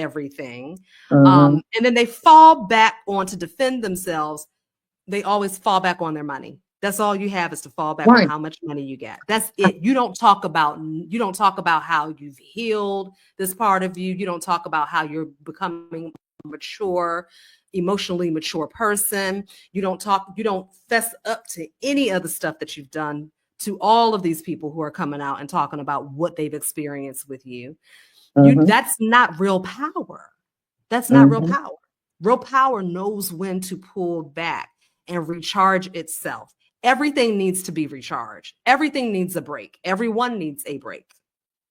everything. Mm-hmm. And then they fall back on to defend themselves. They always fall back on their money. That's all you have is to fall back on Right. how much money you get. That's it. You don't talk about how you've healed this part of you. You don't talk about how you're becoming a mature, emotionally mature person. You don't fess up to any of the stuff that you've done to all of these people who are coming out and talking about what they've experienced with you. Mm-hmm. That's not real power. That's not real Mm-hmm. power. Real power knows when to pull back and recharge itself. Everything needs to be recharged. Everything needs a break. Everyone needs a break.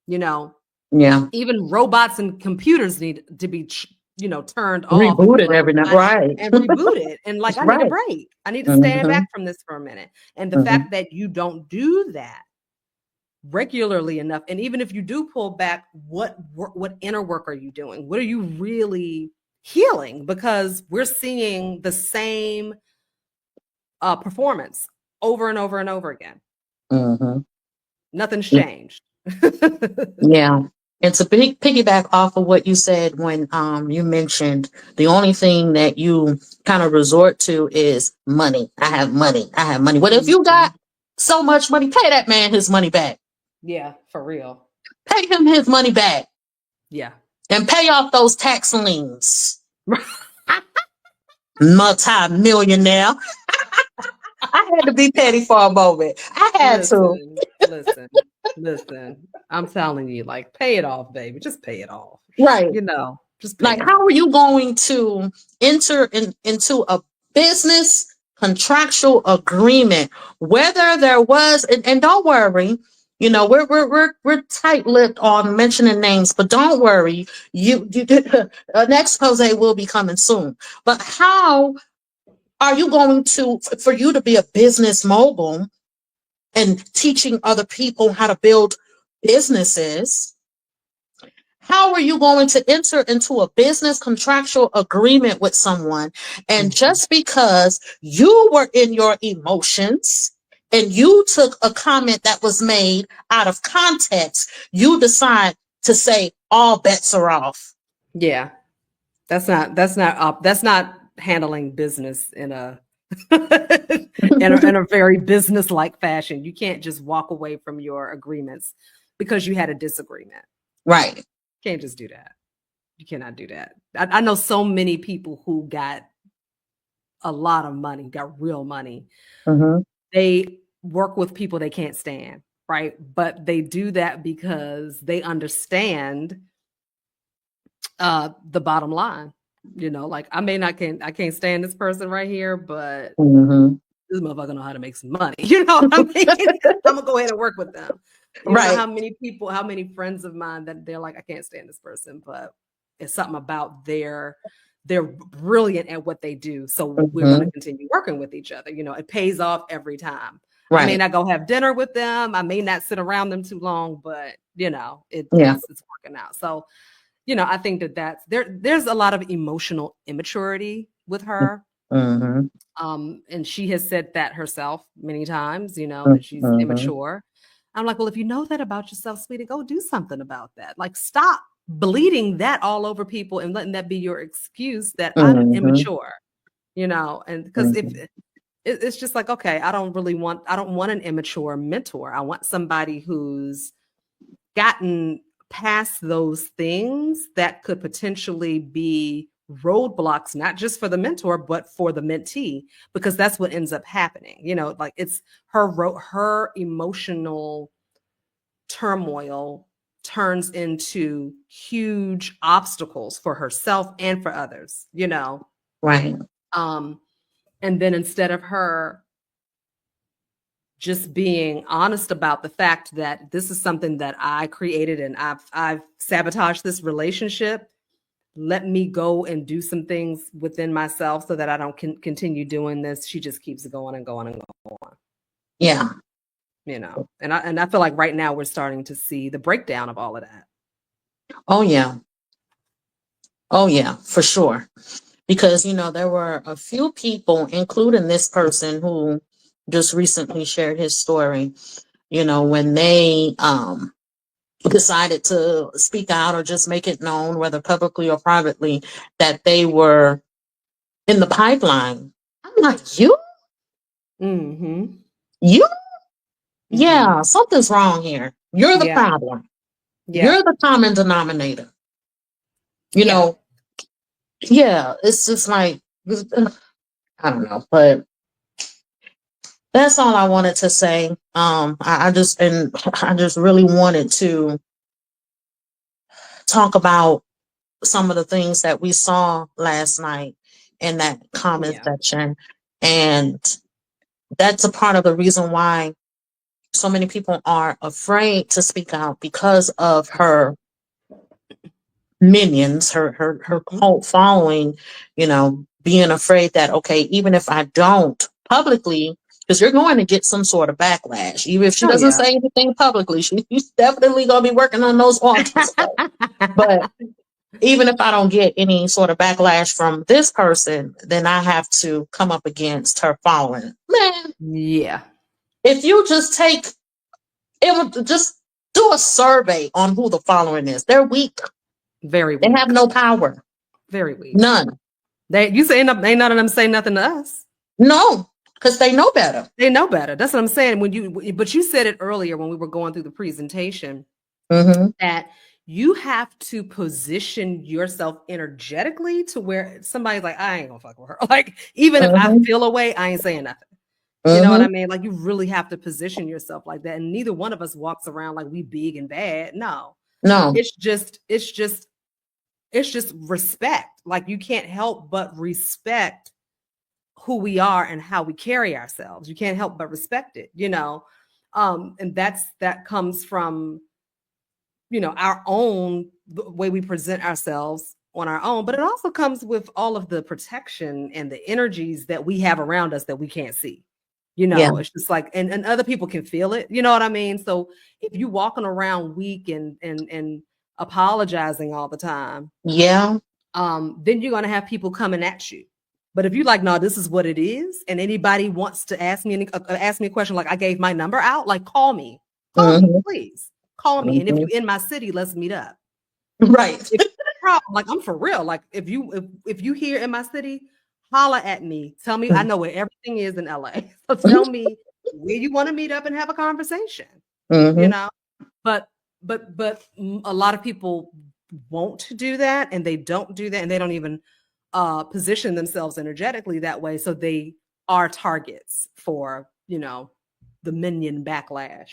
You know, Yeah. even robots and computers need to be, turned off and be Rebooted like, every night. okay, Right. and rebooted. And like, I need a Right. break. I need to stand Mm-hmm. back from this for a minute. And the Mm-hmm. fact that you don't do that regularly enough, and even if you do pull back, what inner work are you doing? What are you really healing? Because we're seeing the same performance over and over and over again. Mm-hmm. Nothing's changed. Yeah. And to piggyback off of what you said when you mentioned the only thing that you kind of resort to is money. I have money. I have money. What if you got so much money? Pay that man his money back. Yeah, for real. Pay him his money back Yeah. and pay off those tax liens. Multi-millionaire. I had to be petty for a moment. I had to. Listen, listen, listen. I'm telling you, like, pay it off, baby. Just pay it off. Right. Just pay Like, it how off. are you going to enter into a business contractual agreement, whether there was, and don't worry, we're tight-lipped on mentioning names, but don't worry, you an expose will be coming soon. But how are you going to, for you to be a business mogul and teaching other people how to build businesses? How are you going to enter into a business contractual agreement with someone? And Mhm. just because you were in your emotions and you took a comment that was made out of context, you decide to say all bets are off. Yeah, that's not handling business in a in a very business-like fashion. You can't just walk away from your agreements because you had a disagreement. Right. You can't just do that. You cannot do that. I know so many people who got a lot of money, got real money. Mm-hmm. They work with people they can't stand, right? But they do that because they understand the bottom line. Like, I can't stand this person right here, but Mm-hmm. this motherfucker know how to make some money. You know what I mean? I'm gonna go ahead and work with them. You don't know Right. how many people, how many friends of mine that they're like, I can't stand this person, but it's something about they're brilliant at what they do. So we're gonna Mm-hmm. continue working with each other. It pays off every time. I may Right. not go have dinner with them. I may not sit around them too long, but Yeah. it's working out. So, I think that's there's a lot of emotional immaturity with her. Mm-hmm. And she has said that herself many times, that she's Mm-hmm. immature. I'm like, well, if you know that about yourself, sweetie, go do something about that. Like, stop bleeding that all over people and letting that be your excuse that I'm Mm-hmm. immature, and because if Mm-hmm. it's just like, okay, I don't want an immature mentor. I want somebody who's gotten past those things that could potentially be roadblocks, not just for the mentor, but for the mentee, because that's what ends up happening. Like, it's her emotional turmoil turns into huge obstacles for herself and for others, Right. um, and then instead of her just being honest about the fact that this is something that I created and I've sabotaged this relationship. Let me go and do some things within myself so that I don't continue doing this. She just keeps going and going and going. Yeah. And I feel like right now we're starting to see the breakdown of all of that. Oh yeah. Oh yeah, for sure. Because there were a few people, including this person who just recently shared his story, when they decided to speak out or just make it known, whether publicly or privately, that they were in the pipeline. I'm like, Mm-hmm. you, Mm-hmm. yeah, something's wrong here. You're the Yeah. problem. Yeah. You're the common denominator. You Yeah. know, yeah, it's just like, I don't know, but that's all I wanted to say. I just really wanted to talk about some of the things that we saw last night in that comment Yeah. section. And that's a part of the reason why so many people are afraid to speak out because of her minions, her Mm-hmm. cult following, being afraid that, okay, even if I don't publicly, because you're going to get some sort of backlash. Even if she Oh doesn't yeah. say anything publicly, she's definitely going to be working on those altars. But even if I don't get any sort of backlash from this person, then I have to come up against her following. Man, Yeah. if you just take it, would just do a survey on who the following is. They're weak. Very They have weak. no power. Very weak. None. They you say ain't none of them say nothing to us. No, because they know better. They know better. That's what I'm saying. But you said it earlier when we were going through the presentation Mm-hmm. that you have to position yourself energetically to where somebody's like, I ain't gonna fuck with her. Like, even if I Mm-hmm. feel away, I ain't saying nothing. You know what Mm-hmm. I mean? Like, you really have to position yourself like that. And neither one of us walks around like we big and bad. No. No. It's just respect. Like, you can't help but respect who we are and how we carry ourselves. You can't help but respect it. And that comes from our own way we present ourselves on our own, but it also comes with all of the protection and the energies that we have around us that we can't see. Yeah. It's just like, and other people can feel it. You know what I mean? So if you walking around weak and apologizing all the time, Yeah. then you're gonna have people coming at you. But if you like, no, this is what it is, and anybody wants to ask me a question, like I gave my number out, like call me, Mm-hmm. please, call me. And if Mm-hmm. you're in my city, let's meet up. Right. If problem, like I'm for real, like if you here in my city, holla at me. Tell me I know where everything is in LA. So tell me where you want to meet up and have a conversation. You Mm-hmm. know, but a lot of people won't do that, and they don't do that, and they don't even position themselves energetically that way. So they are targets for the minion backlash.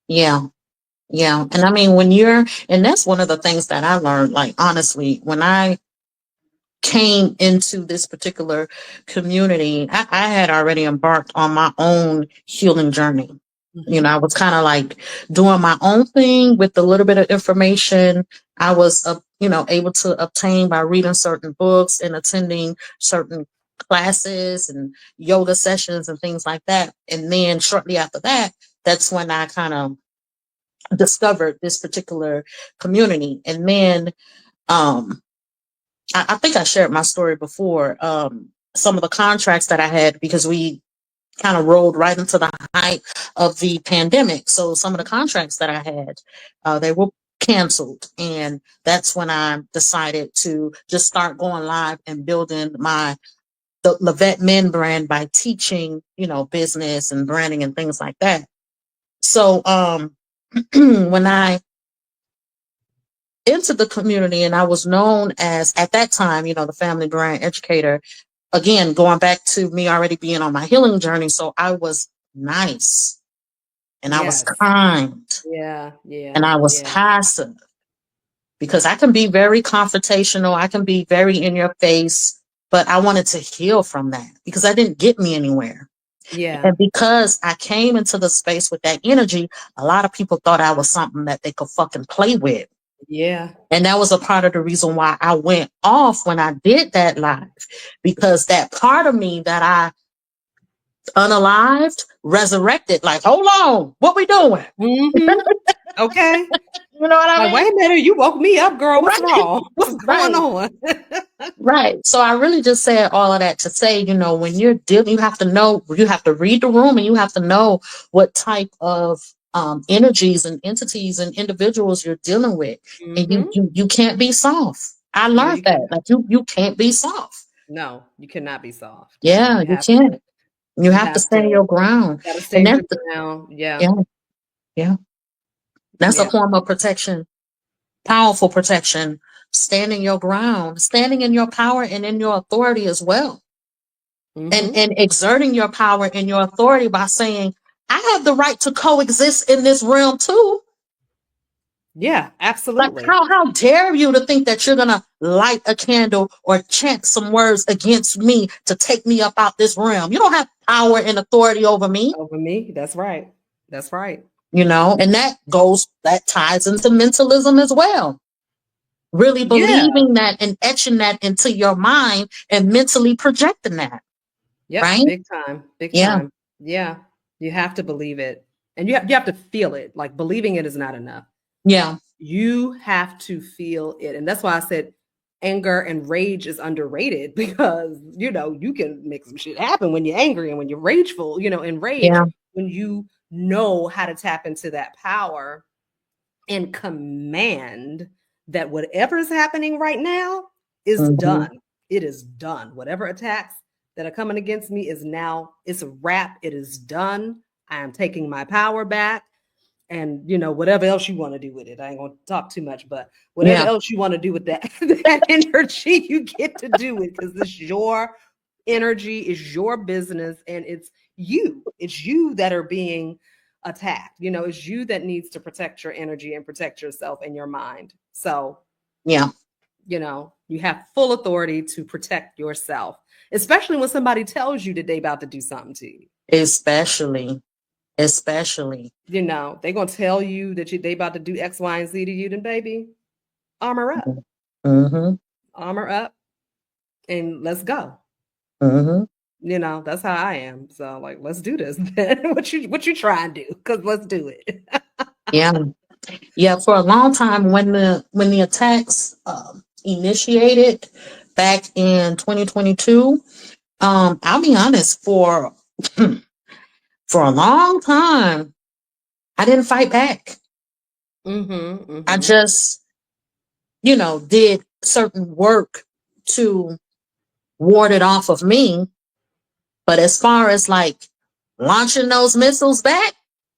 Yeah. Yeah. And I mean, and that's one of the things that I learned, like, honestly, when I came into this particular community, I had already embarked on my own healing journey. Mm-hmm. I was kind of like doing my own thing with the little bit of information I was, able to obtain by reading certain books and attending certain classes and yoga sessions and things like that. And then shortly after that, that's when I kind of discovered this particular community. And then, um, I think I shared my story before. Some of the contracts that I had, because we kind of rolled right into the height of the pandemic. So some of the contracts that I had, they were canceled. And that's when I decided to just start going live and building the Levette Men brand by teaching, business and branding and things like that. So, when I entered the community and I was known as, at that time, the family brand educator, again, going back to me already being on my healing journey. So I was nice and I was Yes. kind Yeah. and Yeah. I was Yeah. passive, because I can be very confrontational. I can be very in your face, but I wanted to heal from that because I didn't get me anywhere. Yeah. And because I came into the space with that energy, a lot of people thought I was something that they could fucking play with. Yeah. And that was a part of the reason why I went off when I did that live, because that part of me that I unalived resurrected, like, hold on, what we doing? Mm-hmm. Okay. You know what I Like, mean? wait a minute, you woke me up, girl. What's Right. wrong? What's going Right. on? Right. So I really just said all of that to say, when you're dealing, you have to know, you have to read the room and you have to know what type of energies and entities and individuals you're dealing with, and Mm-hmm. you can't be soft. I No, learned you that, cannot. like you can't be soft. No, you cannot be soft. Yeah, you can't. You You have to have stand to your ground, gotta and stand your ground. Yeah. yeah, yeah, that's a Yeah. form of protection, powerful protection. Standing your ground, standing in your power and in your authority as well, Mm-hmm. and exerting your power and your authority by saying, "I have the right to coexist in this realm too." Yeah, Like absolutely. how dare you to think that you're gonna light a candle or chant some words against me to take me up out this realm? You don't have power and authority over me, Over me. That's right. That's right. you know, and that ties into mentalism as well. Really Yeah. believing that and etching that into your mind and mentally projecting that, Yep. right? Big time. Big Yeah, time. Yeah. You have to believe it. And you have to feel it. Like believing it is not enough. yeah, You have to feel it. And that's why I said anger and rage is underrated because, you can make some shit happen when you're angry and when you're rageful, and rage yeah. when you know how to tap into that power and command that whatever is happening right now is Hmm. done. It is done. Whatever attacks that are coming against me is now, it's a wrap. It is done. I am taking my power back. And whatever else you want to do with it. I ain't gonna talk too much, but whatever Yeah, else you want to do with that, that energy, you get to do it because it's your energy, is your business, and it's you that are being attacked. It's you that needs to protect your energy and protect yourself and your mind. So yeah. you have full authority to protect yourself, especially when somebody tells you that they about to do something to you. Especially, especially. They're gonna tell you that they about to do X, Y, and Z to you, then baby, armor up. Mm-hmm. Armor up and let's go. Mm-hmm. That's how I am. So like, let's do this. Then what you try and do? Because let's do it. Yeah. Yeah, for a long time when the attacks initiated back in 2022, I'll be honest, for a long time, I didn't fight back. Mm-hmm. I Mm-hmm. just, did certain work to ward it off of me. But as far as like launching those missiles back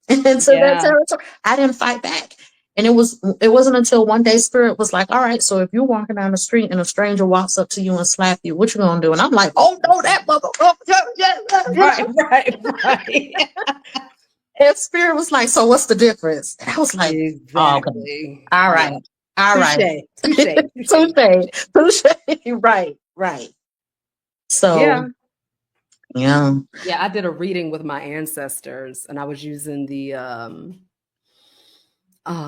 into that Yeah. territory, I didn't fight back. And it wasn't until one day Spirit was like, all right, so if you're walking down the street and a stranger walks up to you and slap you, what you gonna do? And I'm like, oh no, that motherfucker. Right, right, right. And Spirit was like, so what's the difference? And I was like, oh, okay. Exactly. All Yeah. right. All Touche. right. Touche. Touche. Touche. Touche. Touche. Right. Right. So Yeah. yeah. Yeah. I did a reading with my ancestors and I was using the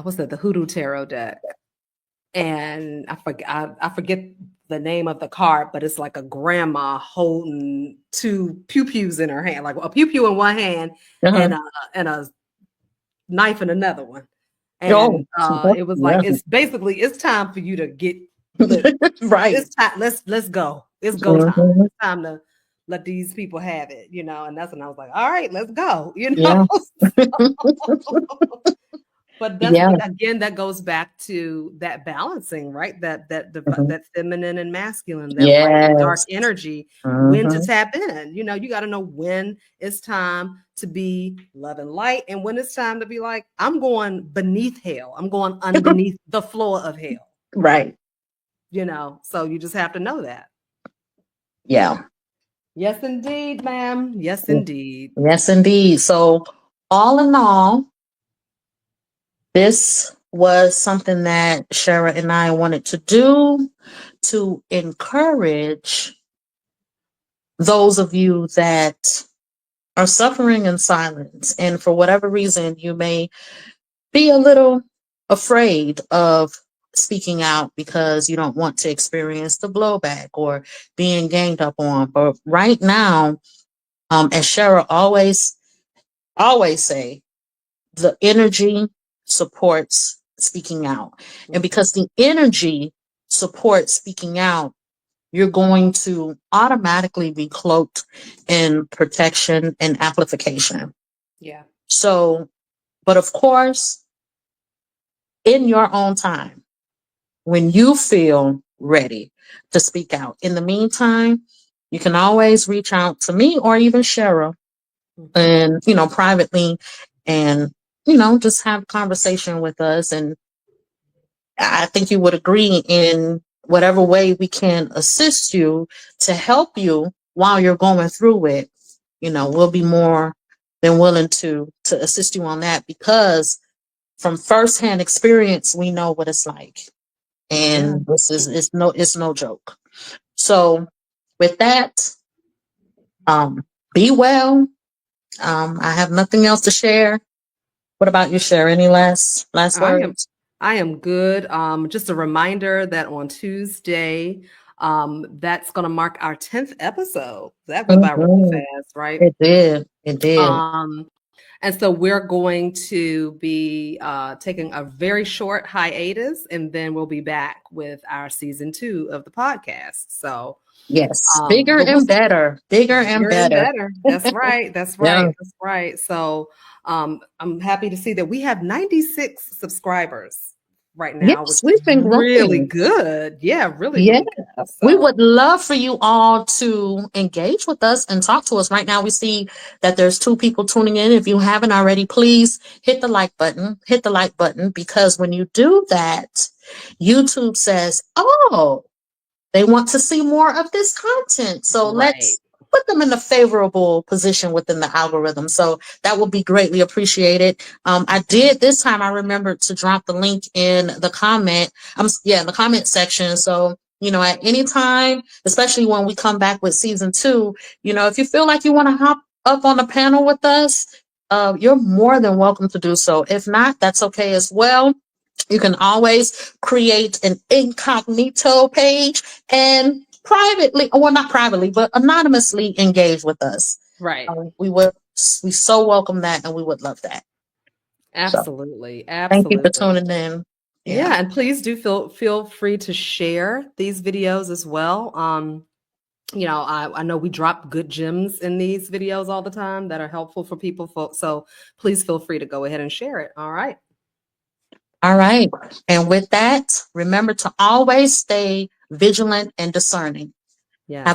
what's that, the Hoodoo Tarot deck. And I forget the name of the card, but it's like a grandma holding two pew pews in her hand, like a pew pew in one hand Uh-huh. and a knife in another one. Oh, And it was like yeah. it's time for you to get look. Right. It's time. Let's go. It's go time. Mhm. It's time to let these people have it. And that's when I was like, all right, let's go. Yeah. But that's Yeah. again, that goes back to that balancing, right? Mhm. That feminine and masculine, that light and dark Yes. energy, when to Mhm. tap in. You got to know when it's time to be love and light and when it's time to be like, I'm going beneath hell. I'm going underneath the floor of hell. Right. So you just have to know that. Yeah. Yes, indeed, ma'am. Yes, indeed. Yes, indeed. So, all in all, this was something that Shara and I wanted to do to encourage those of you that are suffering in silence. And for whatever reason, you may be a little afraid of speaking out because you don't want to experience the blowback or being ganged up on. But right now, as Shara always say, the energy supports speaking out. And Mhm. because the energy supports speaking out, you're going to automatically be cloaked in protection and amplification. Yeah. So But of course, in your own time, when you feel ready to speak out. In the meantime, you can always reach out to me or even Cheryl Mhm. and, privately and, just have a conversation with us. And I think you would agree in whatever way we can assist you to help you while you're going through it. We'll be more than willing to assist you on that because from firsthand experience, we know what it's like. Yeah. And this is it's no joke. So with that, be well. I have nothing else to share. What about you, Share? Any last I am words? I am good. Just a reminder that on Tuesday, that's going to mark our 10th episode. That went by really Mhm. fast, right? It did. It did. Um, and so we're going to be taking a very short hiatus, and then we'll be back with our season 2 of the podcast. So, Yes. Bigger but we'll and better. Bigger and bigger and better. better. That's right. That's Yeah. right. That's right. So I'm happy to see that we have 96 subscribers right now, Yes, which is we've been really growing. good. Yeah, really, Yeah. really good. We So would love for you all to engage with us and talk to us. Right now, we see that there's 2 people tuning in. If you haven't already, please hit the like button. Hit the like button because when you do that, YouTube says, oh, they want to see more of this content. So right. let's put them in a favorable position within the algorithm. So that will be greatly appreciated. I did this time. I remembered to drop the link in the comment. In the comment section. So at any time, especially when we come back with season 2, if you feel like you want to hop up on the panel with us, you're more than welcome to do so. If not, that's okay as well. You can always create an incognito page and privately, well, not privately, but anonymously engage with us. Right. We so welcome that and we would love that. So Absolutely. thank you for Absolutely. tuning in. Yeah. Yeah, and please do feel free to share these videos as well. I know we drop good gems in these videos all the time that are helpful for people. So please feel free to go ahead and share it. All right. All right. And with that, remember to always stay vigilant and discerning. Have Yes.